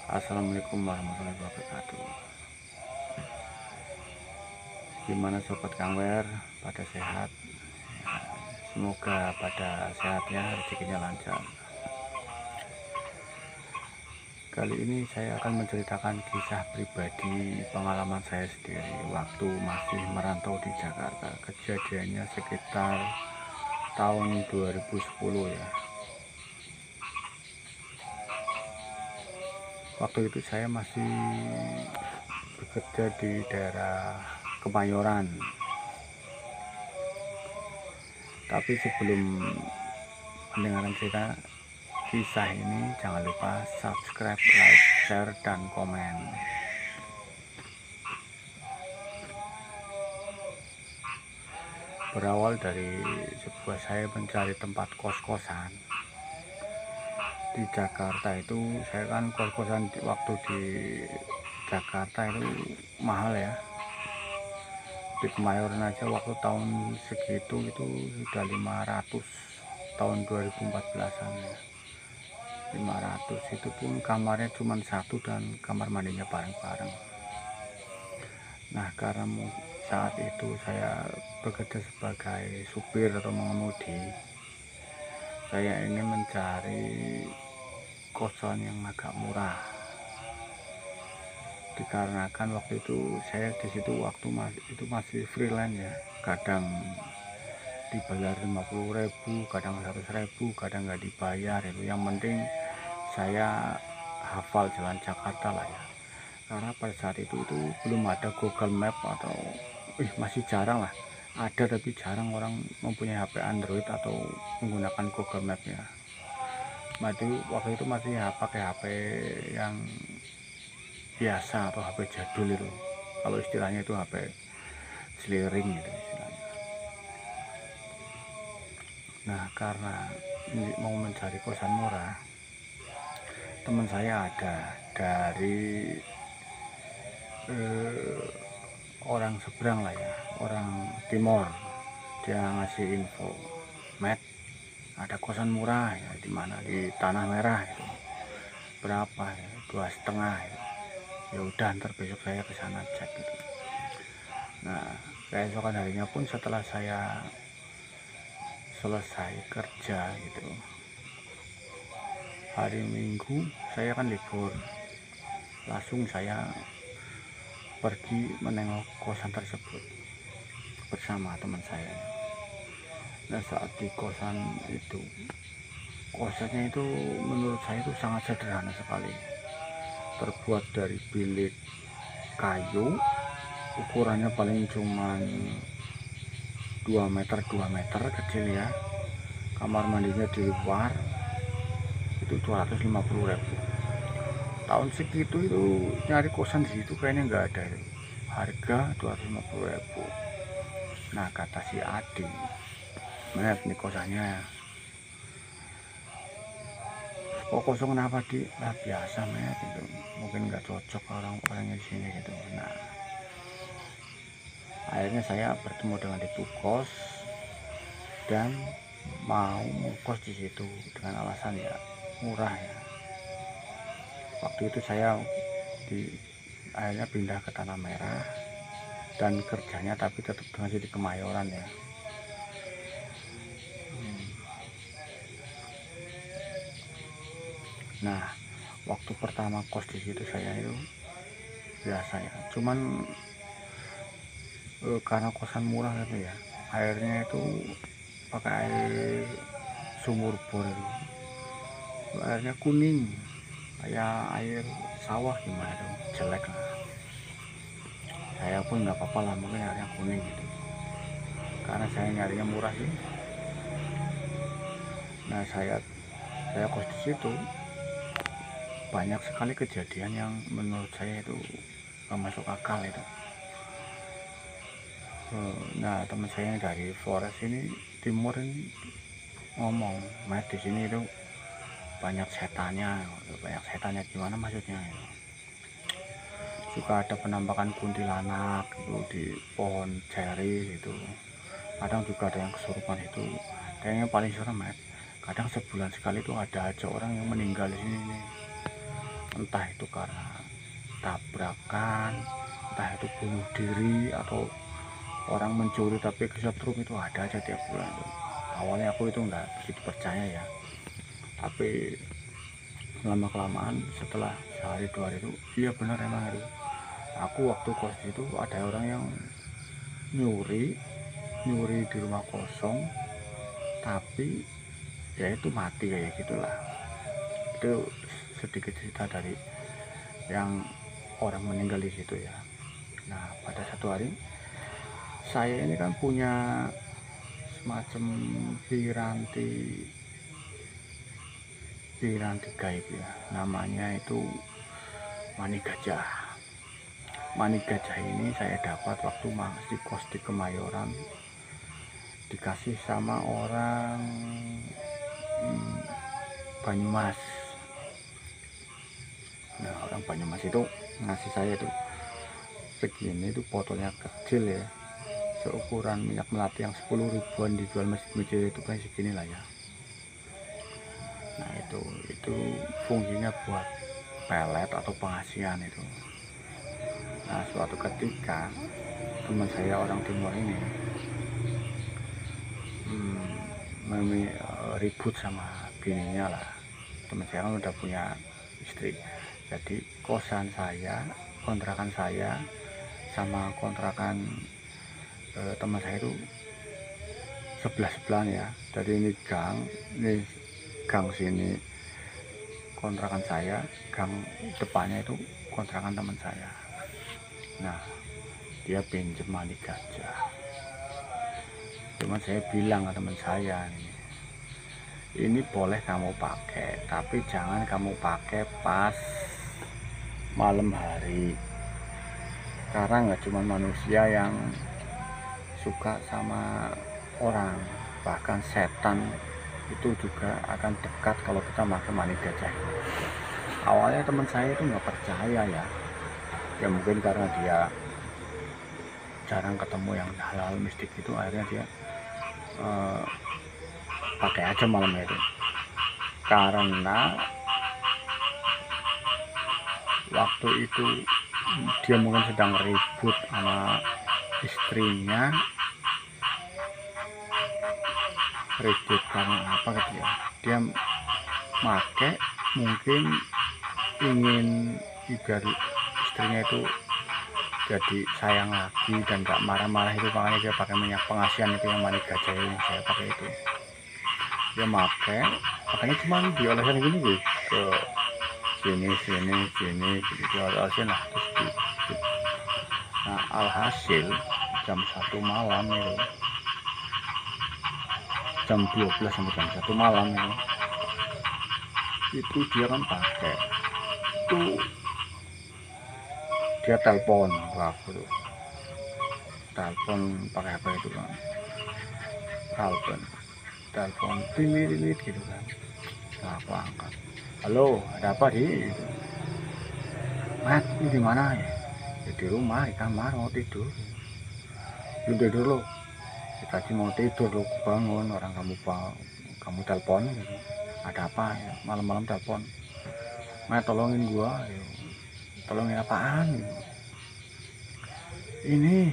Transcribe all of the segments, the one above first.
Assalamualaikum warahmatullahi wabarakatuh. Gimana sobat Kangwer, pada sehat? Semoga pada sehatnya, rezekinya lancar. Kali ini saya akan menceritakan kisah pribadi pengalaman saya sendiri waktu masih merantau di Jakarta. Kejadiannya sekitar tahun 2010 ya. Waktu itu saya masih bekerja di daerah Kemayoran. Tapi sebelum mendengarkan cerita kisah ini, jangan lupa subscribe, like, share, dan komen. Berawal dari sebuah saya mencari tempat kos-kosan di Jakarta. Itu saya kan kos-kosan waktu di Jakarta itu mahal ya. Di Kemayoran aja waktu tahun segitu itu sudah 500, tahun 2014an ya. 500 itu pun kamarnya cuma satu dan kamar mandinya bareng-bareng. Nah, karena saat itu saya bekerja sebagai supir atau mengemudi, saya ingin mencari kosan yang agak murah. Dikarenakan waktu itu saya di situ waktu masih freelance ya, kadang dibayar 50.000, kadang 100.000, kadang nggak dibayar. Itu yang penting saya hafal jalan Jakarta lah ya. Karena pada saat itu belum ada Google Map atau masih jarang lah, ada tapi jarang orang mempunyai HP Android atau menggunakan Google Map ya. Waktu itu masih pakai HP yang biasa atau HP jadul itu, kalau istilahnya itu HP sliring gitu istilahnya. Nah, karena mau mencari kosan murah, teman saya ada dari orang seberang lah ya, orang timur. Dia ngasih info, Matt, ada kosan murah ya, di mana di Tanah Merah itu. Berapa ya? 2,5 ya. Ya udah, ntar besok saya ke sana cek gitu. Nah, keesokan harinya pun setelah saya selesai kerja gitu, hari Minggu saya kan libur, langsung saya pergi menengok kosan tersebut bersama teman saya. Nah, saat di kosan itu, kosannya itu menurut saya itu sangat sederhana sekali, terbuat dari bilik kayu, ukurannya paling cuman 2 meter 2 meter, kecil ya. Kamar mandinya di luar, itu 250.000. Tahun segitu itu nyari kosan di situ kayaknya nggak ada itu. Harga 250.000. Nah, kata si Adi, Met, nih kosannya. Oh, kosong kenapa di? Lah biasa Met, itu mungkin nggak cocok orang-orangnya di sini gitu. Nah, akhirnya saya bertemu dengan ibu kos dan mau kos di situ dengan alasan ya murah ya. Waktu itu saya akhirnya pindah ke Tanah Merah dan kerjanya tapi tetap masih di Kemayoran ya. Nah, waktu pertama kos di situ saya itu biasa ya, cuman karena kosan murah gitu ya, airnya itu pakai air sumur bor itu. Airnya kuning kayak air sawah, gimana itu, jelek lah. Saya pun nggak apa-apa lah, mungkin airnya kuning gitu, karena saya nyarinya murah sih. Nah, saya kos di situ, banyak sekali kejadian yang menurut saya itu gak masuk akal itu. Nah, teman saya yang dari Flores ini, timur ini, ngomong, Mas, di sini itu banyak setannya. Banyak setannya gimana maksudnya ya? Suka ada penampakan kuntilanak itu di pohon ceri itu. Kadang juga ada yang kesurupan itu. Kayaknya paling serem, Mas, kadang sebulan sekali itu ada aja orang yang meninggal di sini nih. entah itu karena tabrakan, entah itu bunuh diri, atau orang mencuri tapi kesetrum, itu ada aja tiap bulan tuh. Awalnya aku itu nggak begitu percaya ya, tapi lama kelamaan setelah sehari dua hari itu, iya benar emang itu. Aku waktu kos itu ada orang yang nyuri di rumah kosong, tapi ya itu mati kayak gitulah. Itu sedikit cerita dari yang orang meninggal di situ ya. Nah, pada satu hari saya ini kan punya semacam piranti gaib ya, namanya itu mani gajah. Mani gajah ini saya dapat waktu masih kos di Kemayoran, dikasih sama orang Banyumas. Nah, orang Banyumas itu ngasih saya itu segini, itu botolnya kecil ya, seukuran minyak melati yang 10 ribuan dijual masjid-masjid itu kayak segini lah ya. Nah, itu fungsinya buat pelet atau pengasihan itu. Nah, suatu ketika teman saya orang timur ini ribut sama bininya lah. Teman saya kan udah punya istri, jadi kosan saya, kontrakan saya sama kontrakan teman saya itu sebelah-sebelahan ya. Jadi ini gang sini kontrakan saya, gang depannya itu kontrakan teman saya. Nah, dia pinjam mani gajah. Cuman saya bilang ke teman saya, ini boleh kamu pakai, tapi jangan kamu pakai pas malam hari, karena nggak cuma manusia yang suka sama orang, bahkan setan itu juga akan dekat kalau kita pakai mani gajah. Awalnya teman saya itu nggak percaya ya mungkin karena dia jarang ketemu yang hal-hal mistik itu, akhirnya dia pakai aja malam itu. Karena waktu itu dia mungkin sedang ribut sama istrinya, ribut karena apa gitu ya, dia make mungkin ingin biar istrinya itu jadi sayang lagi dan gak marah-marah itu, makanya dia pakai minyak pengasihan itu yang mani gajah yang saya pakai itu. Dia pakai, makanya cuma diolesin gini gitu, ke sini gitu, diolesin lah terus gitu. Nah, alhasil jam 1 malam itu, jam 12 sampai jam 1 malam itu dia kan pakai tuh, dia telepon ke aku tuh, telepon pakai apa itu kan, telepon rilit gitu kan. Nah, aku angkat, halo, ada apa di gitu. Mat, ini di mana ya? Ya di rumah, di kamar, mau tidur. Lu tidur lo, tadi mau tidur lo, bangun, orang kamu telepon gitu. Ada apa ya, malam-malam telepon. Mat, tolongin gua gitu. Tolongin apaan gitu. Ini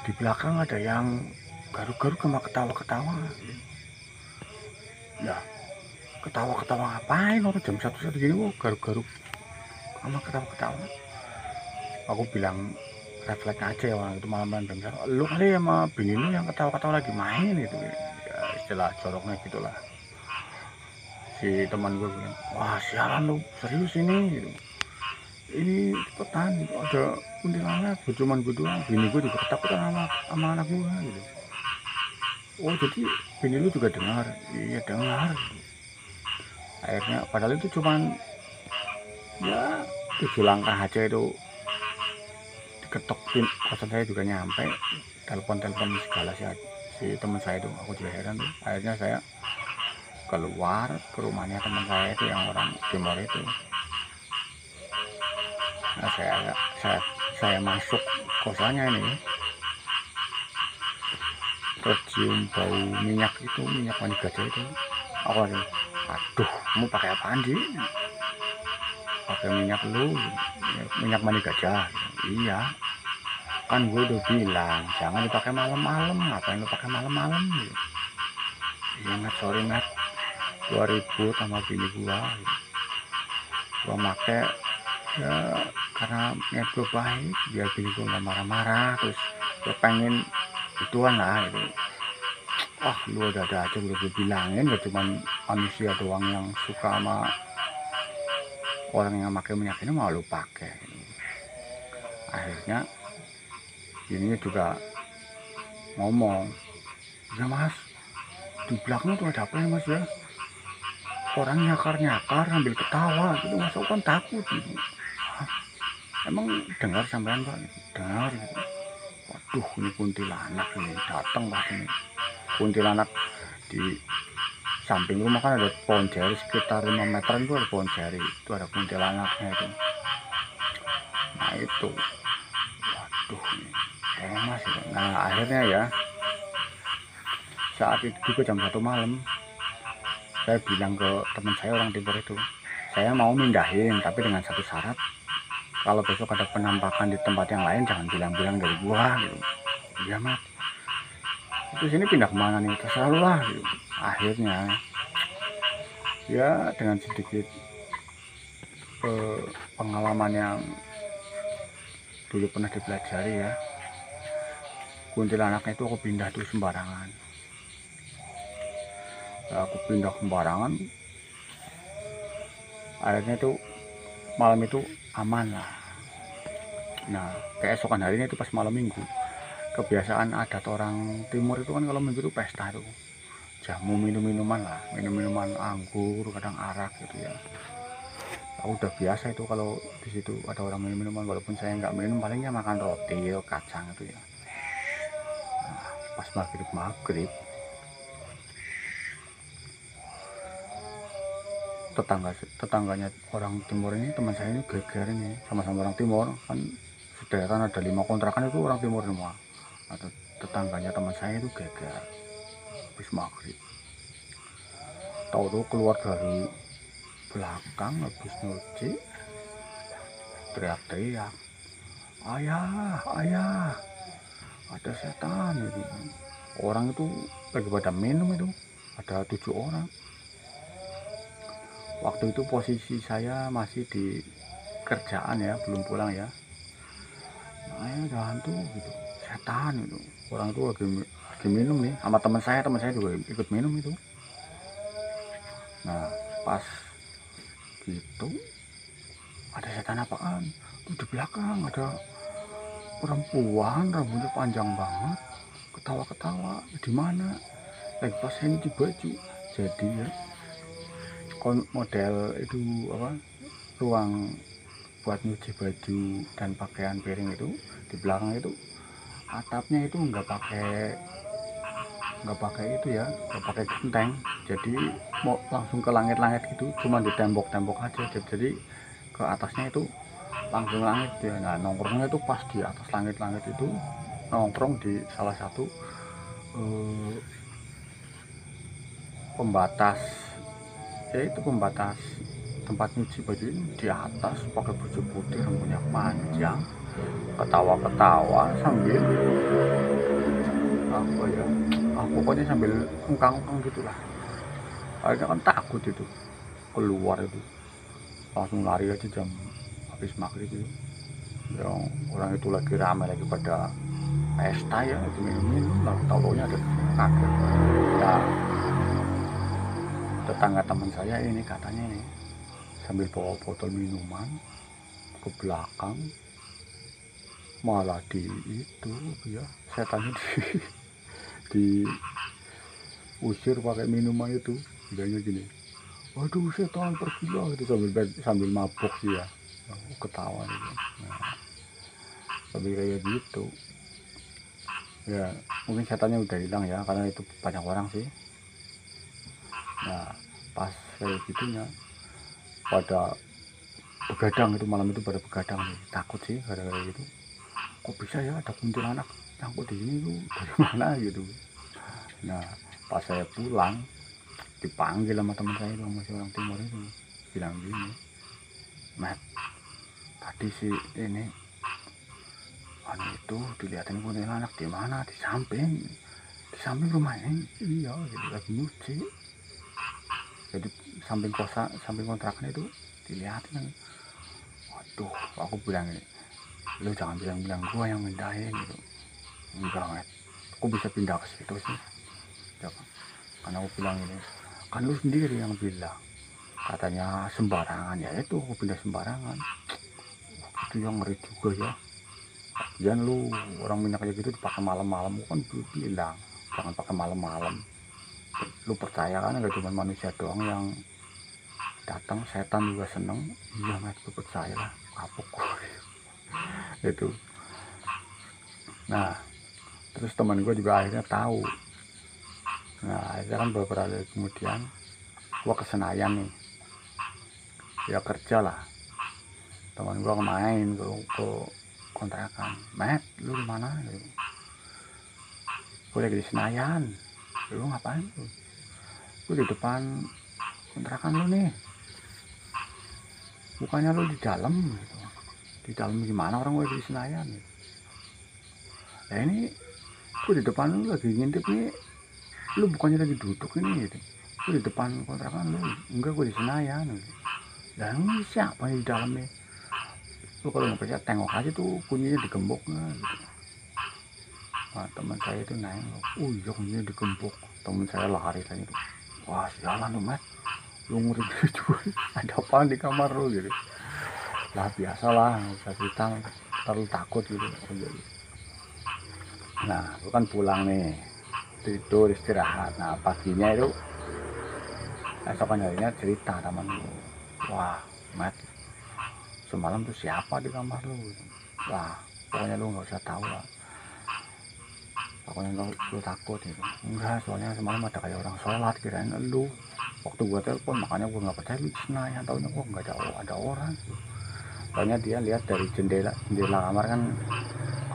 di belakang ada yang garuk-garuk sama ketawa-ketawa. Ya, ketawa-ketawa ngapain orang jam 1 gini kok garuk-garuk sama ketawa-ketawa. Aku bilang refleks aja ya, orang itu malam-malam jam 1, lu kali sama bini lu yang ketawa-ketawa lagi main gitu ya, istilah joroknya gitulah. Si teman gue bilang, wah sialan lu, serius ini gitu. Ini cepetan, ada kuntilanak, cuman gue doang, bini gue juga ketakutan sama anak gue gitu. Oh jadi bini lu juga dengar? Iya dengar. Akhirnya padahal itu cuman ya 7 langkah aja itu, diketok kosan saya juga nyampe, telepon segala si teman saya itu. Aku juga heran tuh. Akhirnya saya keluar ke rumahnya teman saya itu yang orang timur itu. Nah, saya masuk kosannya ini, tercium bau minyak itu, minyak mani gajah itu. Aku lagi, aduh, kamu pakai apaan sih? pakai minyak lu, minyak mani gajah gitu. Iya, kan gue udah bilang jangan dipakai malam-malam, ngapain lu pakai malam-malam gitu. Iya Nat, sorry Nat, gua ribut sama bini gua make ya karena niat gue baik biar bini gue nggak marah-marah, terus gue pengen ituan lah gitu. Lu ada aja udah gue bilangin, gak cuman manusia doang yang suka sama orang yang pakai minyak ini mau lu pakai gitu. Akhirnya ini juga ngomong, ya Mas, di belakang tuh ada apa ya Mas ya, orang nyakar-nyakar sambil ketawa gitu, Mas aku kan takut gitu. Hah? Emang dengar sampean Pak? Dengar gitu. Waduh, ini kuntilanak ini datang pas ini. Kuntilanak di samping rumah kan ada pohon ceri, sekitar 5 meter itu ada pohon ceri, itu ada kuntilanaknya itu. Nah itu, waduh ini tolong Mas gitu. Nah akhirnya ya saat itu juga jam 1 malam saya bilang ke teman saya orang timur itu, saya mau mindahin tapi dengan satu syarat, kalau besok ada penampakan di tempat yang lain jangan bilang-bilang dari gua gitu. Iya Mat, itu sini pindah kemana nih, terserah lu lah gitu. Akhirnya ya dengan sedikit pengalaman yang dulu pernah dipelajari ya, kuntilanaknya itu aku pindah tuh sembarangan. Aku pindah sembarangan, akhirnya itu malam itu aman lah. Nah keesokan harinya itu pas malam minggu, kebiasaan adat orang timur itu kan kalau minggu itu pesta tuh, jamu minum-minuman lah, minum-minuman anggur, kadang arak gitu ya. Aku udah biasa itu kalau di situ ada orang minum-minuman, walaupun saya nggak minum, palingnya makan roti kacang itu ya. Nah, pas maghrib tetangganya orang timur ini, teman saya ini geger ini, sama-sama orang timur kan, sederetan ada 5 kontrakan itu orang timur semua. Nah, tetangganya teman saya itu geger habis maghrib, tahu tuh keluar dari belakang habis nyuci teriak-teriak, ayah ayah ada setan gitu. Orang itu lagi pada minum, itu ada 7 orang. Waktu itu posisi saya masih di kerjaan ya, belum pulang ya. Nah, ada hantu gitu, setan gitu. Orang itu lagi minum nih sama teman saya juga ikut minum itu. Nah pas gitu ada setan apaan tuh, di belakang ada perempuan rambutnya panjang banget, ketawa-ketawa. Di mana? Lagi pas saya nyuci baju. Jadi ya model itu apa, ruang buat nyuci baju dan pakaian piring itu di belakang itu atapnya itu nggak pakai itu ya, nggak pakai genteng, jadi mau langsung ke langit-langit gitu, cuma di tembok-tembok aja, jadi ke atasnya itu langsung langit ya. Nah nongkrongnya itu pas di atas langit-langit itu, nongkrong di salah satu pembatas, yaitu pembatas tempat nyuci baju ini, di atas pakai baju putih, rambutnya panjang, ketawa-ketawa sambil apa ya, pokoknya sambil engkang-engkang gitulah. Akhirnya kan takut itu, keluar itu langsung lari aja jam habis maghrib itu. Yang orang itu lagi ramai, lagi pada pesta ya, lagi minum-minum lah, tahu-taunya ada kaget. Nah tetangga teman saya ini katanya nih sambil bawa botol minuman ke belakang, malah di itu ya, setannya diusir pakai minuman itu. Bilangnya gini, waduh setan pergilah itu, sambil mabuk sih ya. Aku ketawa gitu. Nah, sambil kayak gitu ya, mungkin setannya udah hilang ya, karena itu banyak orang sih. Nah pas kayak gitunya pada begadang itu, malam itu pada begadang nih, takut sih gara-gara gitu. Kok bisa ya ada kuntilanak nyangkut di sini tuh, dari mana gitu. Nah pas saya pulang dipanggil sama teman saya itu, masih orang timur itu, bilang gini, Mat, tadi si ini itu dilihatin kuntilanak di mana, di samping rumah ini. Iya, jadi lagi nyuci. Jadi samping kontrakan itu dilihatin. Waduh, aku bilang ini, lu jangan bilang gua yang mindahin gitu. Enggak, Mat, aku bisa pindah ke situ sih ya kan? Karena aku bilang ini, kan lu sendiri yang bilang katanya sembarangan. Ya itu, aku pindah sembarangan. Itu yang ngeri juga ya. Jangan lu orang minyak kayak gitu dipakai malam-malam, kan bilang jangan pakai malam-malam. Lu percaya kan gak cuma manusia doang yang datang, setan juga seneng. Iya, Mat, gue percaya lah, kapok itu. Nah, terus teman gue juga akhirnya tahu. Nah, akhirnya kan beberapa hari kemudian gue ke Senayan nih, ya kerja lah. Teman gue main ke kontrakan. Mat, lu di mana? Gue lagi di Senayan. Lu ngapain lu? Gue di depan kontrakan lu nih. Bukannya lu di dalam gitu. Di dalam gimana, orang gue di Senayan gitu. Ya ini gue di depan lu lagi ngintip nih. Lu bukannya lagi duduk ini gitu. Gue di depan kontrakan lu. Enggak, gue di Senayan gitu. Dan ini siapa di dalam nih? Lu kalau nggak percaya tengok aja tuh, kuncinya digembok nggak gitu. Nah, teman saya itu nengok, iya kuncinya digembok. Teman saya lari tadi tuh. Wah, sialan lu, Mat, lu ngeri juga. Ada apaan di kamar lu gitu. Lah biasalah, nggak usah cerita, terlalu takut gitu. Nah, lu kan pulang nih, tidur istirahat. Nah, paginya itu esokan harinya cerita teman lu, wah, Mat, semalam tuh siapa di kamar lu? Wah, pokoknya lu nggak usah tahu lah, pokoknya lu takut gitu. Enggak, soalnya semalam ada kayak orang sholat, kirain lu. Waktu gua telepon, makanya gua nggak percaya lu di Senayan. Taunya gua nggak ada orang. Soalnya dia lihat dari jendela kamar kan,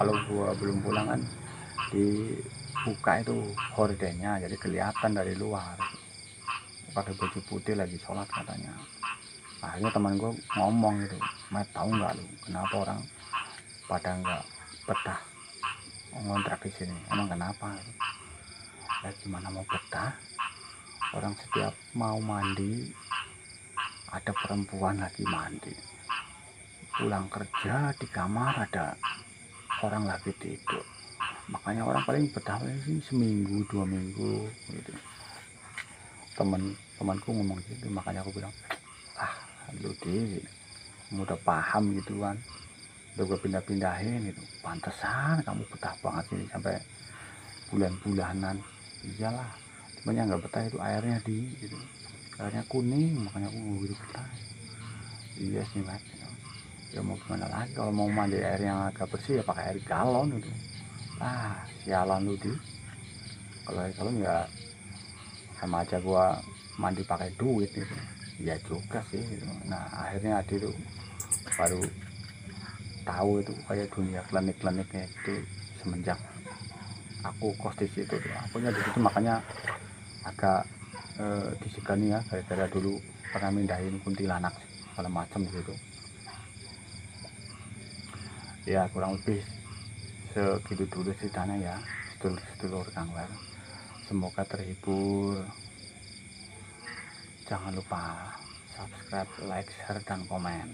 kalau gua belum pulang kan dibuka itu hordennya, jadi kelihatan dari luar pakai baju putih lagi sholat katanya. Akhirnya teman gue ngomong gitu, Mat, tahu nggak lu kenapa orang pada nggak betah ngontrak di sini? Emang kenapa? Ya gimana mau betah, orang setiap mau mandi ada perempuan lagi mandi, pulang kerja di kamar ada orang lagi tidur. Makanya orang paling betah sih seminggu 2 minggu gitu. Temanku ngomong gitu, makanya aku bilang, ah, lu udah paham gitu kan, udah gue pindah-pindahin gitu, pantesan kamu betah banget sini sampai bulan-bulanan. Iyalah, cuman yang nggak betah itu airnya gitu, airnya kuning, makanya aku gitu betah. Iya sih, Mas, ya mau gimana lagi, kalau mau mandi air yang agak bersih ya pakai air galon gitu. Sialan lu kalau air galon ya sama aja gua mandi pakai duit gitu. Ya juga sih gitu. Nah, akhirnya Adi tuh baru tahu itu kayak dunia klinik-kliniknya itu semenjak aku kos di situ tuh. Akunya di situ makanya agak disegani ya, gara-gara dulu pernah mindahin kuntilanak segala macam gitu. Ya kurang lebih segitu dulu ceritanya ya, sedulur Kang Ler. Semoga terhibur. Jangan lupa subscribe, like, share, dan komen.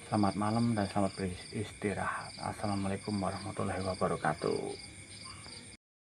Selamat malam dan selamat beristirahat. Assalamualaikum warahmatullahi wabarakatuh.